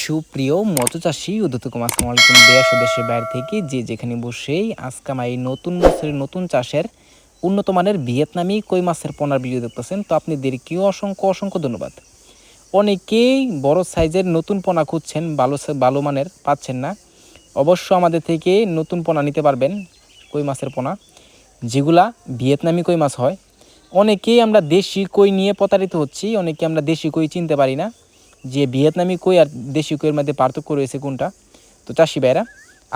সুপ্রিয় মৎস্যচাষী উদ্যোক্তা আসসালামু আলাইকুম। দেশ ও দেশের বাইরে থেকে যে যেখানে বসেই আজকে আমার এই নতুন বছরের নতুন চাষের উন্নত মানের ভিয়েতনামি কই মাছের পোনার ভিডিও দেখতেছেন, তো আপনাদেরকেও অসংখ্য অসংখ্য ধন্যবাদ। অনেকেই বড় সাইজের নতুন পোনা খুঁজছেন, ভালো মানের পাচ্ছেন না। অবশ্য আমাদের থেকে নতুন পোনা নিতে পারবেন, কই মাছের পোনা যেগুলা ভিয়েতনামি কই মাছ হয়। অনেকেই আমরা দেশি কই নিয়ে প্রতারিত হচ্ছি, অনেকে আমরা দেশি কই চিনতে পারি না যে ভিয়েতনামি কই আর দেশি কইয়ের মধ্যে পার্থক্য রয়েছে কোনটা। তো চাষি ভাইরা,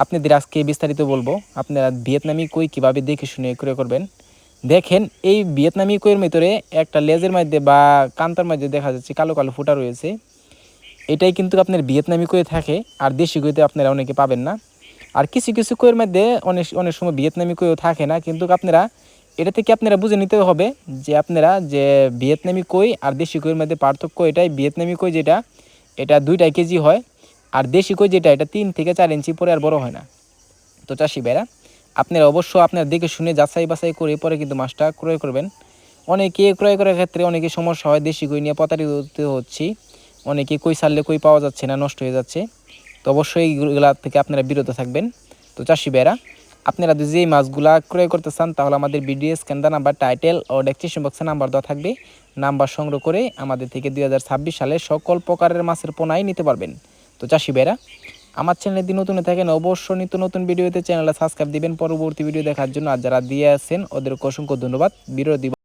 আপনাদের আজকে বিস্তারিত বলবো আপনারা ভিয়েতনামি কই কীভাবে দেখে শুনে ক্রয় করবেন। দেখেন, এই ভিয়েতনামি কইয়ের ভিতরে একটা লেজের মধ্যে বা কান্তার মধ্যে দেখা যাচ্ছে কালো কালো ফুটা রয়েছে। এটাই কিন্তু আপনার ভিয়েতনামি কই থাকে, আর দেশি কইতে আপনারা অনেকে পাবেন না। আর কিছু কিছু কইয়ের মধ্যে অনেক অনেক সময় ভিয়েতনামি কইও থাকে না, কিন্তু আপনারা এটা থেকে আপনারা বুঝে নিতে হবে যে আপনারা যে ভিয়েতনামি কই আর দেশি কইয়ের মধ্যে পার্থক্য এটাই। ভিয়েতনামি কই যেটা, এটা 2 কেজি হয়, আর দেশি কই যেটা, এটা 3 থেকে 4 ইঞ্চি পরে আর বড় হয় না। তো চাষি ভাইরা, আপনারা অবশ্য আপনারা দেখে শুনে যাচাই বাছাই করে পরে কিন্তু মাছটা ক্রয় করবেন। অনেকে ক্রয় করার ক্ষেত্রে অনেকে সমস্যা হয়, দেশি কই নিয়ে প্রতারিত হচ্ছি। অনেকে কই ছাড়লে কই পাওয়া যাচ্ছে না, নষ্ট হয়ে যাচ্ছে। তো অবশ্যই এইগুলা থেকে আপনারা বিরত থাকবেন। তো চাষি ভাইরা, আপনারা যদি এই মাছগুলা ক্রয় করতে চান তাহলে আমাদের ভিডিও স্ক্যান নাম্বার, টাইটেল ও ডেসক্রিপশন বক্সে নাম্বার দেওয়া থাকবে। নাম্বার সংগ্রহ করে আমাদের থেকে 2026 সালে সকল প্রকারের মাছের পোনাই নিতে পারবেন। তো চাষি ভাইরা, আমার চ্যানেলে যদি নতুন থাকেন অবশ্যই নিত্য নতুন ভিডিওতে চ্যানেলে সাবস্ক্রাইব দিবেন পরবর্তী ভিডিও দেখার জন্য। আর যারা দিয়ে আছেন ওদেরকে অসংখ্য ধন্যবাদ। বিরতি।